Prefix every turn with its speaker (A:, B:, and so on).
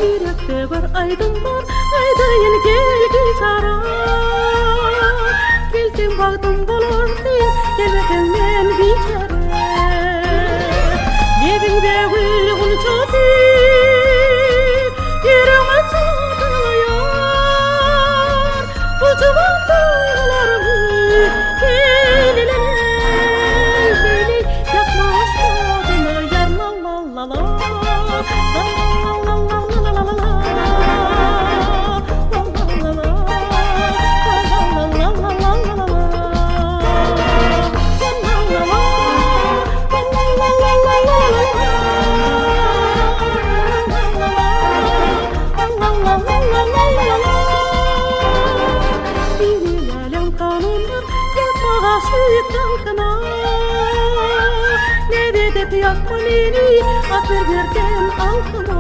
A: Yürekte var aydın var, aydayın geldi sara. Geldim baktım bolordu, gelmedim men biçare. Evinde gül unçadı, yerime çağırıyor. Bu civan dağlarımı gelilele, yakmış koduna yar la la la la. Süt dalgına ne dedi yakma beni, atır verken altına.